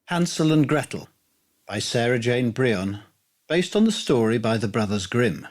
Hansel and Gretel by Sarah Jane Bryon, based on the story by the Brothers Grimm.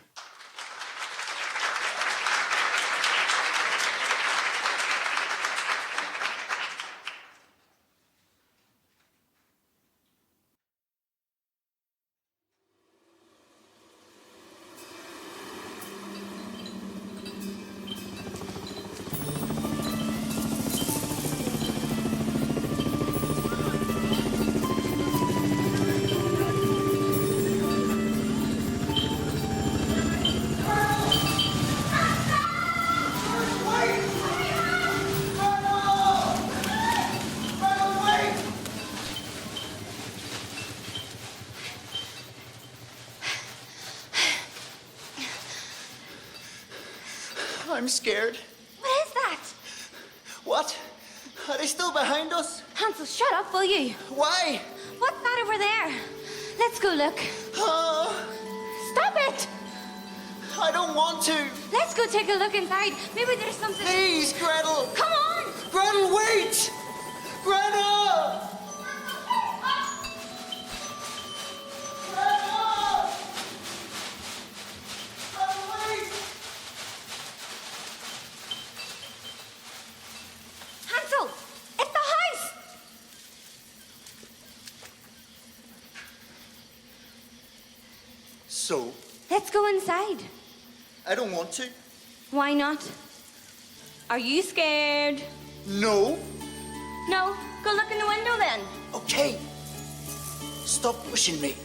I'm scared. What is that? What? Are they still behind us? Hansel, shut up, will you? Why? What's that over there? Let's go look. Stop it! I don't want to. Let's go take a look inside. Maybe there's something... Please, Gretel. Come on! Gretel, wait! Gretel! Gretel! Gretel, wait! Hansel! It's the house! So, Let's go inside. I don't want to. Why not? Are you scared? No. No. Go look in the window then. Okay. Stop pushing me.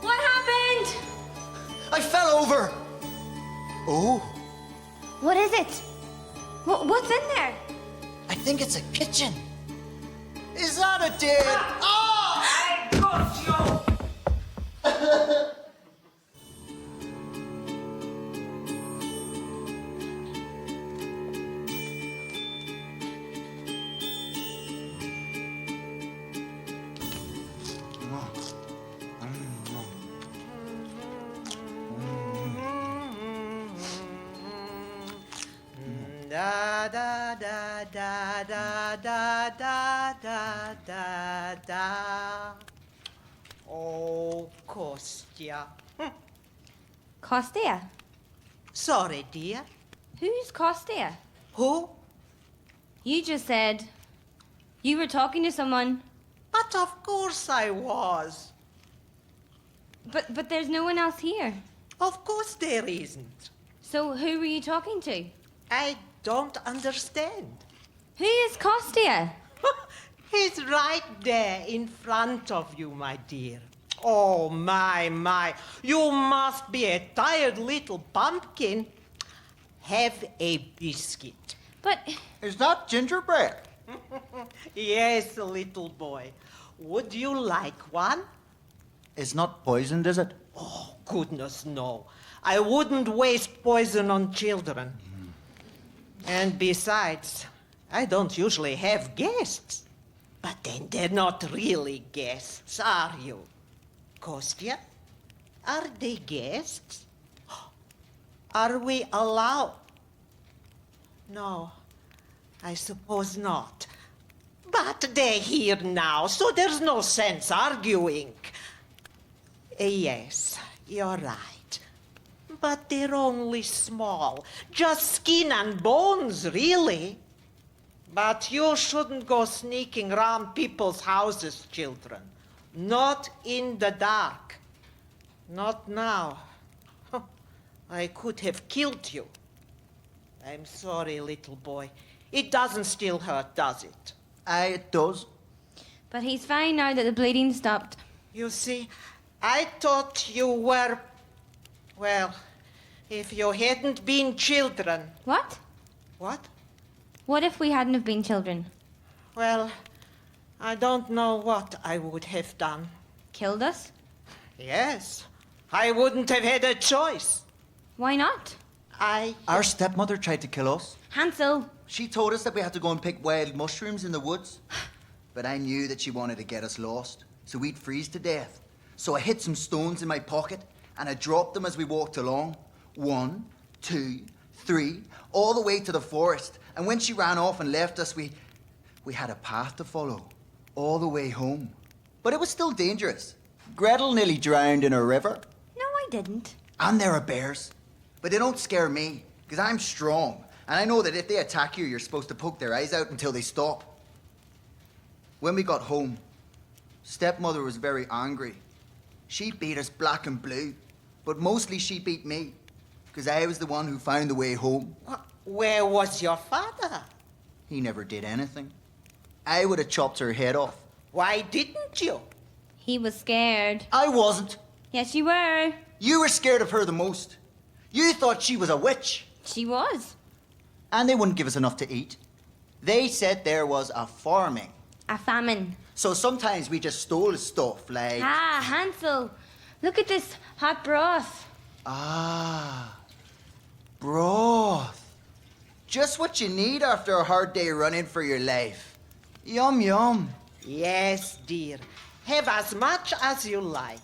What happened? I fell over. Oh, What is it? What's in there? I think it's a kitchen. Is that a dead? I got you! Da da da da da da da da da da. Oh, Kostya. Kostya? Sorry, dear. Who's Kostya? Who? You just said you were talking to someone, But of course I was. but there's no one else here. Of course there isn't. So who were you talking to? I don't understand. Who is Kostya? He's right there in front of you, my dear. Oh, my. You must be a tired little pumpkin. Have a biscuit. But Is that gingerbread? Yes, little boy. Would you like one? It's not poisoned, is it? Oh, goodness, no. I wouldn't waste poison on children. And besides, I don't usually have guests. But then they're not really guests, are you? Kostya, are they guests? Are we allowed? No, I suppose not. But they're here now, so there's no sense arguing. Yes, you're right. But they're only small, just skin and bones, really. But you shouldn't go sneaking around people's houses, children. Not in the dark. Not now. I could have killed you. I'm sorry, little boy. It doesn't still hurt, does it? It does. But he's fine now that the bleeding stopped. You see, I thought you were... Well, if you hadn't been children... What? What? What if we hadn't have been children? Well, I don't know what I would have done. Killed us? Yes, I wouldn't have had a choice. Why not? Our stepmother tried to kill us. Hansel, She told us that we had to go and pick wild mushrooms in the woods. But I knew that she wanted to get us lost, so we'd freeze to death. So I hid some stones in my pocket and I dropped them as we walked along. 1, 2, 3, all the way to the forest. And when she ran off and left us, we had a path to follow all the way home. But it was still dangerous. Gretel nearly drowned in a river. No, I didn't. And there are bears. But they don't scare me, because I'm strong. And I know that if they attack you, you're supposed to poke their eyes out until they stop. When we got home, stepmother was very angry. She beat us black and blue. But mostly she beat me, because I was the one who found the way home. Where was your father? He never did anything. I would have chopped her head off. Why didn't you? He was scared. I wasn't. Yes, you were. You were scared of her the most. You thought she was a witch. She was. And they wouldn't give us enough to eat. They said there was a farming. A famine. So sometimes we just stole stuff like... Ah, Hansel. Look at this hot broth. Ah, broth. Just what you need after a hard day running for your life. Yum, yum. Yes, dear. Have as much as you like.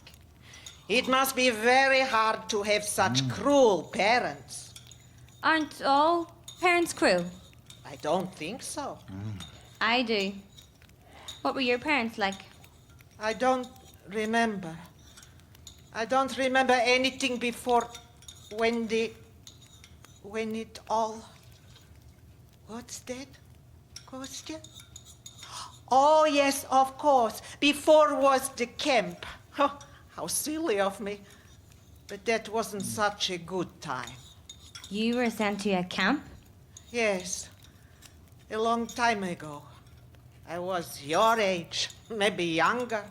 It must be very hard to have such cruel parents. Aren't all parents cruel? I don't think so. I do. What were your parents like? I don't remember. I don't remember anything before when it all... What's that? Kostya? Oh, yes, of course. Before was the camp. Oh, how silly of me. But that wasn't such a good time. You were sent to a camp? Yes, a long time ago. I was your age, maybe younger.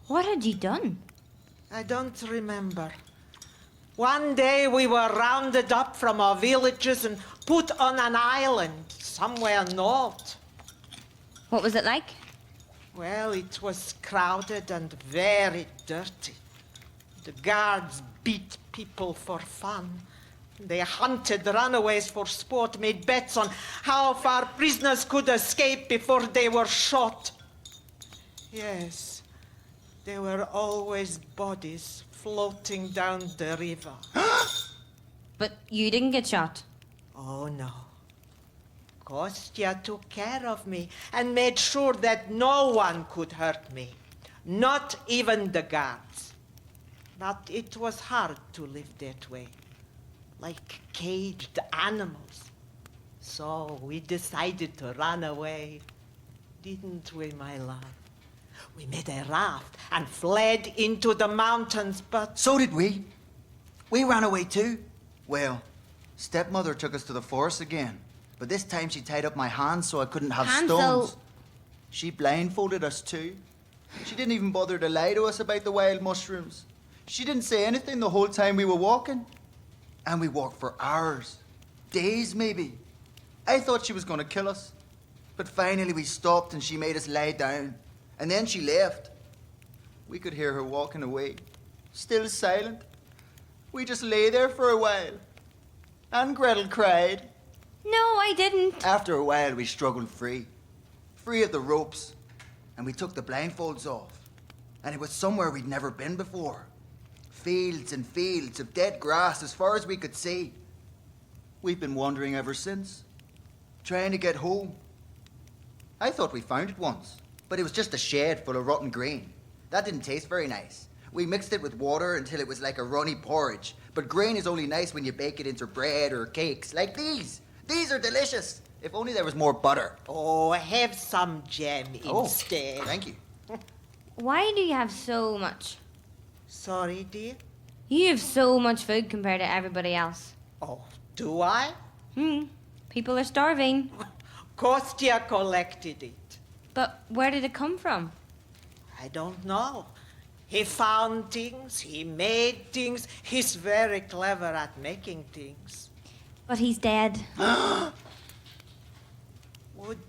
What had you done? I don't remember. One day we were rounded up from our villages and put on an island somewhere north. What was it like? Well, it was crowded and very dirty. The guards beat people for fun. They hunted runaways for sport, made bets on how far prisoners could escape before they were shot. Yes, there were always bodies floating down the river. But you didn't get shot. Oh, no. Kostya took care of me and made sure that no one could hurt me, not even the guards. But it was hard to live that way, like caged animals. So we decided to run away, didn't we, my love? We made a raft and fled into the mountains, but... So did we. We ran away too. Well, stepmother took us to the forest again. But this time she tied up my hands so I couldn't have Hansel. stones. She blindfolded us too. She didn't even bother to lie to us about the wild mushrooms. She didn't say anything the whole time we were walking. And we walked for hours. Days, maybe. I thought she was going to kill us. But finally we stopped and she made us lie down. And then she left. We could hear her walking away, still silent. We just lay there for a while. And Gretel cried. No, I didn't. After a while, we struggled free. Free of the ropes. And we took the blindfolds off. And it was somewhere we'd never been before. Fields and fields of dead grass as far as we could see. We've been wandering ever since. Trying to get home. I thought we found it once. But it was just a shed full of rotten grain. That didn't taste very nice. We mixed it with water until it was like a runny porridge. But grain is only nice when you bake it into bread or cakes, like these. These are delicious. If only there was more butter. Oh, have some jam instead. Oh, thank you. Why do you have so much? Sorry, dear? You have so much food compared to everybody else. Oh, do I? People are starving. Kostya collected it. But where did it come from? I don't know. He found things, he made things. He's very clever at making things. But he's dead. Would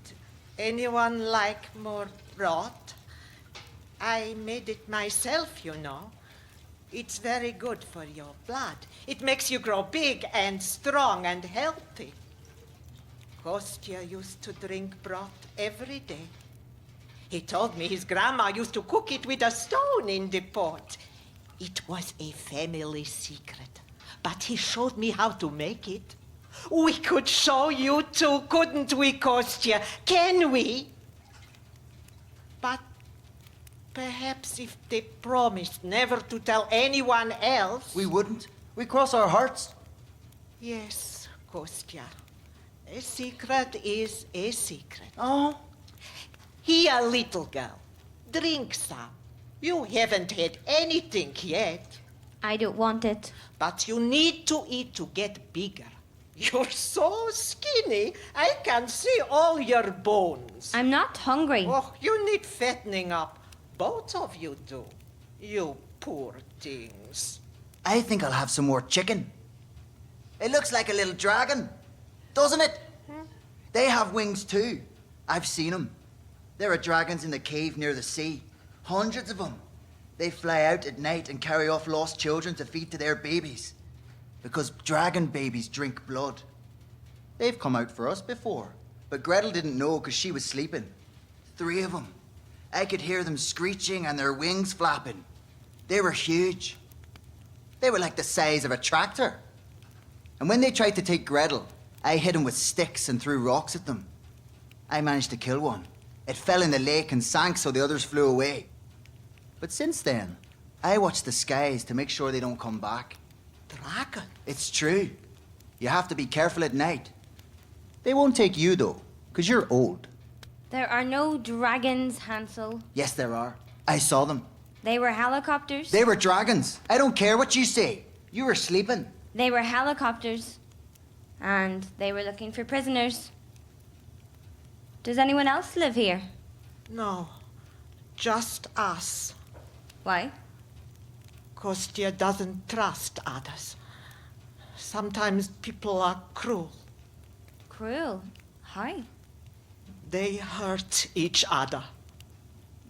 anyone like more broth? I made it myself, you know. It's very good for your blood. It makes you grow big and strong and healthy. Kostya used to drink broth every day. He told me his grandma used to cook it with a stone in the pot. It was a family secret, but he showed me how to make it. We could show you too, couldn't we, Kostya? Can we? But perhaps if they promised never to tell anyone else... We wouldn't. We cross our hearts. Yes, Kostya. A secret is a secret. Oh. Here, little girl. Drink some. You haven't had anything yet. I don't want it. But you need to eat to get bigger. You're so skinny, I can see all your bones. I'm not hungry. Oh, you need fattening up. Both of you do. You poor things. I think I'll have some more chicken. It looks like a little dragon, doesn't it? They have wings too. I've seen them. There are dragons in the cave near the sea. Hundreds of them. They fly out at night and carry off lost children to feed to their babies. Because dragon babies drink blood. They've come out for us before. But Gretel didn't know because she was sleeping. 3 of them. I could hear them screeching and their wings flapping. They were huge. They were like the size of a tractor. And when they tried to take Gretel, I hit them with sticks and threw rocks at them. I managed to kill one. It fell in the lake and sank so the others flew away. But since then, I watch the skies to make sure they don't come back. Dragon? It's true. You have to be careful at night. They won't take you, though, because you're old. There are no dragons, Hansel. Yes, there are. I saw them. They were helicopters. They were dragons. I don't care what you say. You were sleeping. They were helicopters. And they were looking for prisoners. Does anyone else live here? No, just us. Why? Kostya doesn't trust others. Sometimes people are cruel. Cruel. How? They hurt each other.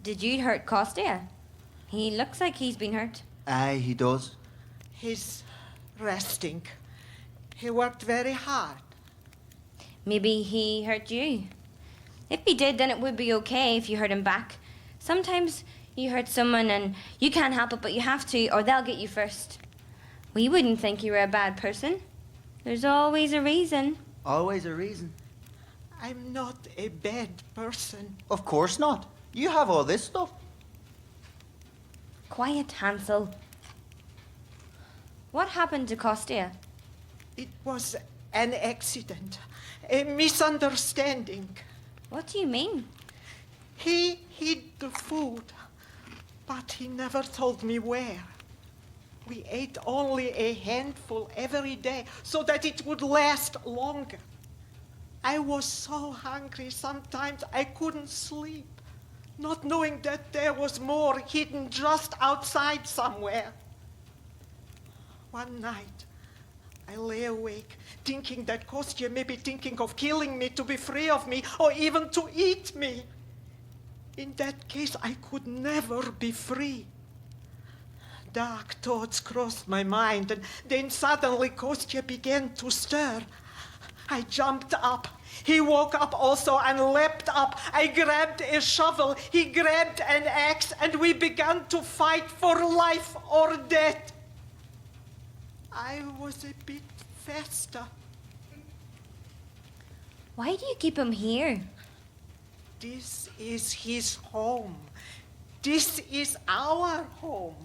Did you hurt Kostya? He looks like he's been hurt. Aye, he does. He's resting. He worked very hard. Maybe he hurt you. If he did, then it would be okay if you hurt him back. Sometimes you hurt someone and you can't help it, but you have to, or they'll get you first. We wouldn't think you were a bad person. There's always a reason. Always a reason. I'm not a bad person. Of course not. You have all this stuff. Quiet, Hansel. What happened to Kostya? It was an accident, a misunderstanding. What do you mean? He hid the food, but he never told me where. We ate only a handful every day so that it would last longer. I was so hungry sometimes I couldn't sleep, not knowing that there was more hidden just outside somewhere. One night, I lay awake, thinking that Kostya may be thinking of killing me to be free of me, or even to eat me. In that case, I could never be free. Dark thoughts crossed my mind, and then suddenly Kostya began to stir. I jumped up. He woke up also and leapt up. I grabbed a shovel. He grabbed an axe, and we began to fight for life or death. I was a bit faster. Why do you keep him here? This is his home. This is our home.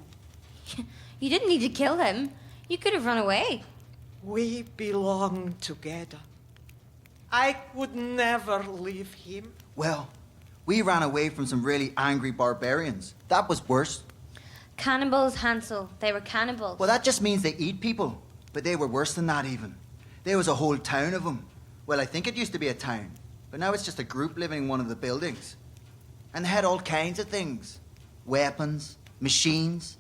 You didn't need to kill him. You could have run away. We belong together. I could never leave him. Well, we ran away from some really angry barbarians. That was worse. Cannibals, Hansel. They were cannibals. Well, that just means they eat people. But they were worse than that even. There was a whole town of them. Well, I think it used to be a town. But now it's just a group living in one of the buildings. And they had all kinds of things. Weapons, machines.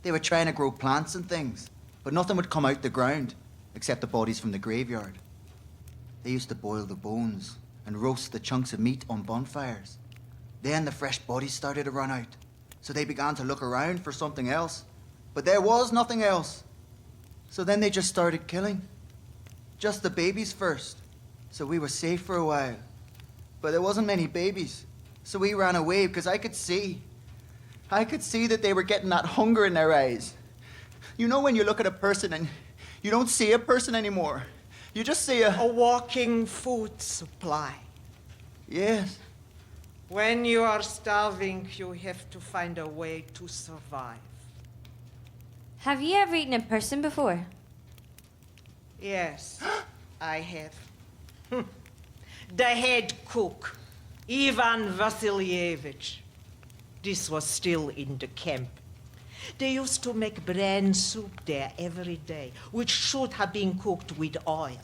They were trying to grow plants and things. But nothing would come out the ground, except the bodies from the graveyard. They used to boil the bones and roast the chunks of meat on bonfires. Then the fresh bodies started to run out. So they began to look around for something else. But there was nothing else. So then they just started killing. Just the babies first. So we were safe for a while. But there wasn't many babies. So we ran away because I could see. I could see that they were getting that hunger in their eyes. You know when you look at a person and you don't see a person anymore. You just see A walking food supply. Yes. When you are starving, you have to find a way to survive. Have you ever eaten a person before? Yes, I have. The head cook, Ivan Vasilievich. This was still in the camp. They used to make bran soup there every day, which should have been cooked with oil.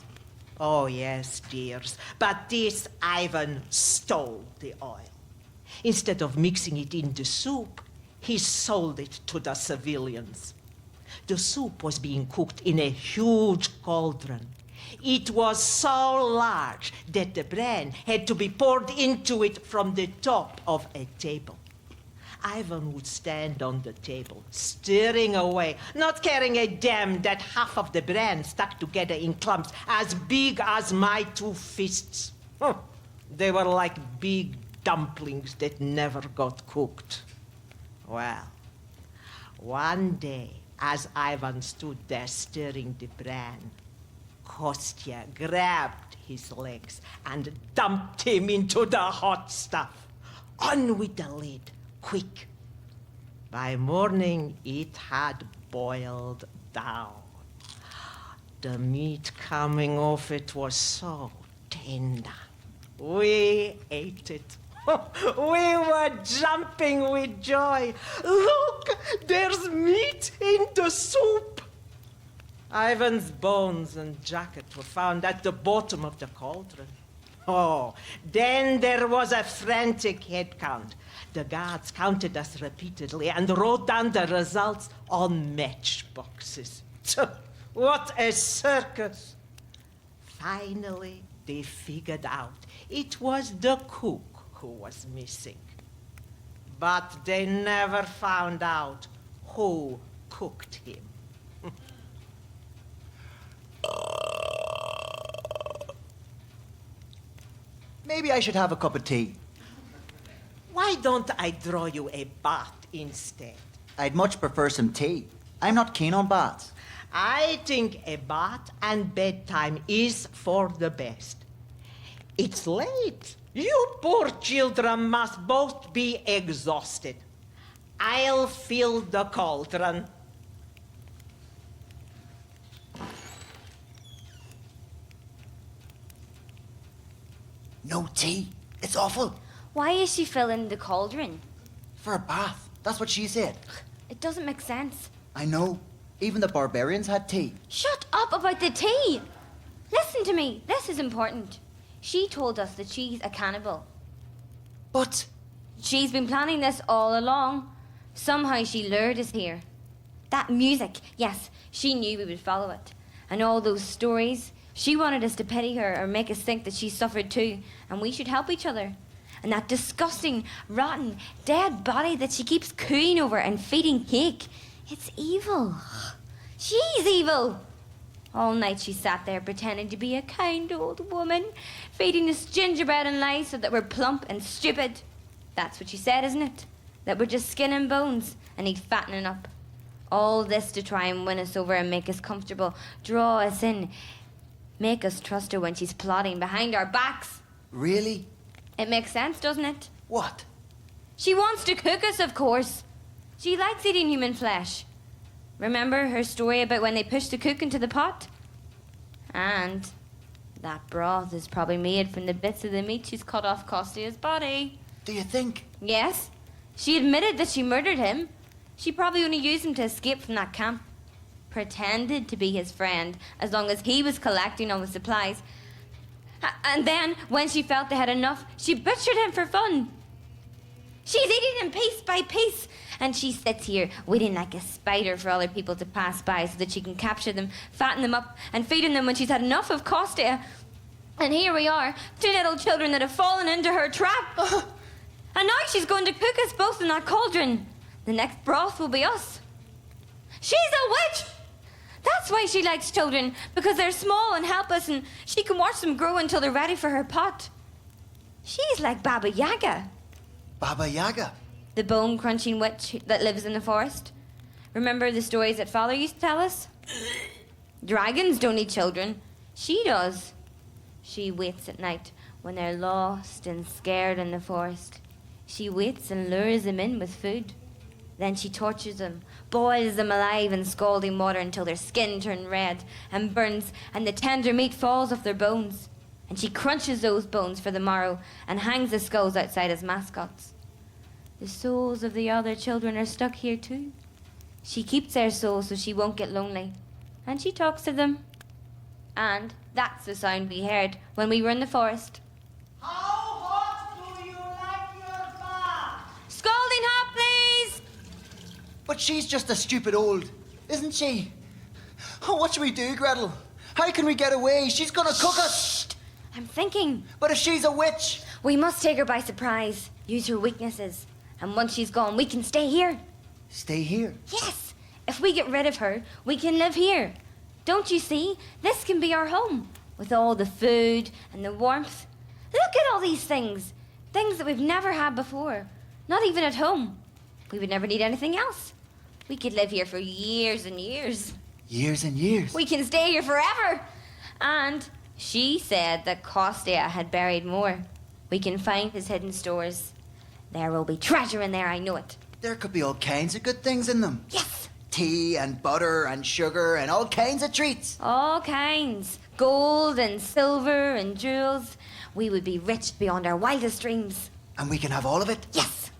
Oh, yes, dears. But this Ivan stole the oil. Instead of mixing it in the soup, he sold it to the civilians. The soup was being cooked in a huge cauldron. It was so large that the bran had to be poured into it from the top of a table. Ivan would stand on the table, stirring away, not caring a damn that half of the bran stuck together in clumps as big as my two fists. They were like big dumplings that never got cooked. Well, one day, as Ivan stood there stirring the bran, Kostya grabbed his legs and dumped him into the hot stuff. On with the lid, quick. By morning, it had boiled down. The meat coming off it was so tender. We ate it. We were jumping with joy. Look, there's meat in the soup. Ivan's bones and jacket were found at the bottom of the cauldron. Oh, then there was a frantic head count. The guards counted us repeatedly and wrote down the results on matchboxes. What a circus! Finally, they figured out it was the cook who was missing. But they never found out who cooked him. Maybe I should have a cup of tea. Why don't I draw you a bath instead? I'd much prefer some tea. I'm not keen on baths. I think a bath and bedtime is for the best. It's late. You poor children must both be exhausted. I'll fill the cauldron. No tea. It's awful. Why is she filling the cauldron? For a bath. That's what she said. It doesn't make sense. I know. Even the barbarians had tea. Shut up about the tea! Listen to me. This is important. She told us that she's a cannibal. But She's been planning this all along. Somehow she lured us here. That music, yes, she knew we would follow it. And all those stories, she wanted us to pity her or make us think that she suffered too, and we should help each other. And that disgusting, rotten, dead body that she keeps cooing over and feeding cake, it's evil. She's evil. All night she sat there pretending to be a kind old woman, feeding us gingerbread and lies so that we're plump and stupid. That's what she said, isn't it? That we're just skin and bones and need fattening up. All this to try and win us over and make us comfortable, draw us in, make us trust her when she's plotting behind our backs. really? It makes sense, doesn't it? What? She wants to cook us, of course. She likes eating human flesh. Remember her story about when they pushed the cook into the pot? And that broth is probably made from the bits of the meat she's cut off Kostya's body. Do you think? Yes, she admitted that she murdered him. She probably only used him to escape from that camp. Pretended to be his friend as long as he was collecting all the supplies. And then, when she felt they had enough, she butchered him for fun. She's eating him piece by piece, and she sits here waiting like a spider for other people to pass by so that she can capture them, fatten them up, and feed them when she's had enough of Kostya. And here we are, two little children that have fallen into her trap. And now she's going to cook us both in that cauldron. The next broth will be us. She's a witch! That's why she likes children, because they're small and helpless and she can watch them grow until they're ready for her pot. She's like Baba Yaga, Baba Yaga. the bone-crunching witch that lives in the forest. Remember the stories that Father used to tell us? Dragons don't need children. She does. She waits at night when they're lost and scared in the forest. She waits and lures them in with food. Then she tortures them, boils them alive in scalding water until their skin turns red and burns and the tender meat falls off their bones. And she crunches those bones for the morrow and hangs the skulls outside as mascots. The souls of the other children are stuck here too. She keeps their souls so she won't get lonely. And she talks to them. And that's the sound we heard when we were in the forest. How hot do you like your bath? Scalding hot, please! But she's just a stupid old, isn't she? Oh, what should we do, Gretel? How can we get away? She's gonna cook us. I'm thinking. But if she's a witch? We must take her by surprise. Use her weaknesses. And once she's gone, we can stay here. Stay here. Yes! If we get rid of her, we can live here. Don't you see? This can be our home. With all the food and the warmth. Look at all these things. Things that we've never had before. Not even at home. We would never need anything else. We could live here for years and years. Years and years. We can stay here forever. And she said that Kostia had buried more. We can find his hidden stores. There will be treasure in there, I know it. There could be all kinds of good things in them. Yes! Tea and butter and sugar and all kinds of treats. All kinds. Gold and silver and jewels. We would be rich beyond our wildest dreams. And we can have all of it. Yes!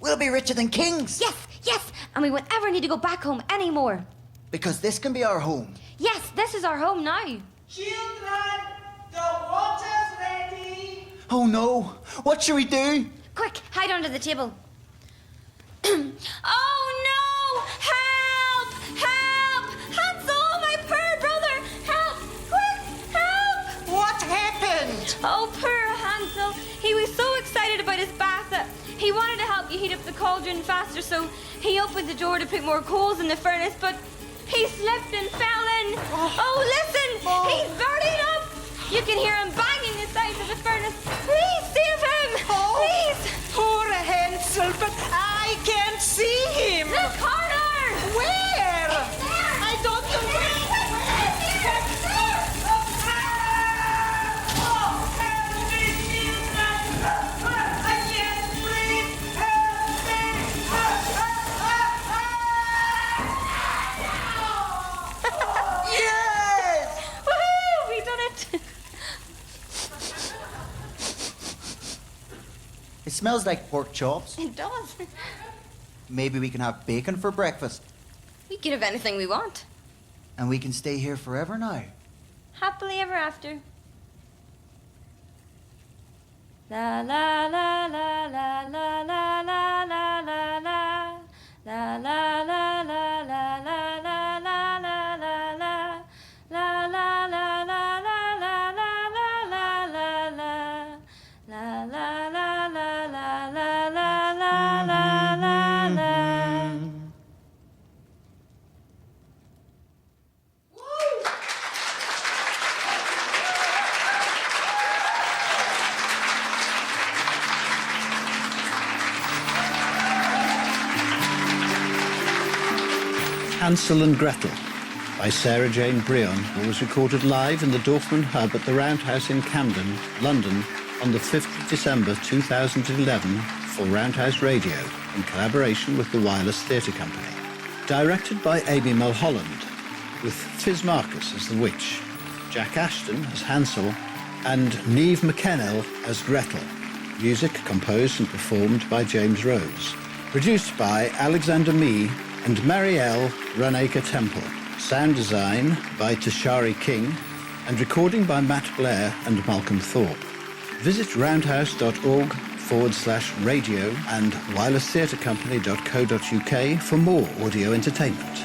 We'll be richer than kings. Yes! Yes! And we won't ever need to go back home anymore. Because this can be our home. Yes, this is our home now. Children, the water's ready. Oh no, what should we do? Quick, hide under the table. Oh no! Help! Help! Hansel, my poor brother! Help! Quick! Help! What happened? Oh, poor Hansel. He was so excited about his bath that he wanted to help you heat up the cauldron faster, so he opened the door to put more coals in the furnace, but he slipped and fell in. Oh, listen! He's burning up! You can hear him banging the sides of the furnace. Please save him! Please! Poor Hansel, but I can't see him. The corner! Where? I don't know where. Oh, help me, children. I can't breathe. Help me. Yes! Woohoo! We done it! It smells like pork chops. It does. Maybe we can have bacon for breakfast. We can have anything we want. And we can stay here forever now. Happily ever after. La la la la la la la la la la la. La la la la la la la la la la la. La la la la la la la la la la la. La la la la la la la la la la la. Hansel and Gretel by Sarah Jane Breon was recorded live in the Dorfman Hub at the Roundhouse in Camden, London on the 5th of December 2011 for Roundhouse Radio in collaboration with the Wireless Theatre Company. Directed by Amy Mulholland, with Fizz Marcus as the witch, Jack Ashton as Hansel and Niamh McKennell as Gretel. Music composed and performed by James Rose. Produced by Alexander Mee and Marielle Runacre Temple. Sound design by Tashari King and recording by Matt Blair and Malcolm Thorpe. Visit roundhouse.org/radio and wirelesstheatrecompany.co.uk for more audio entertainment.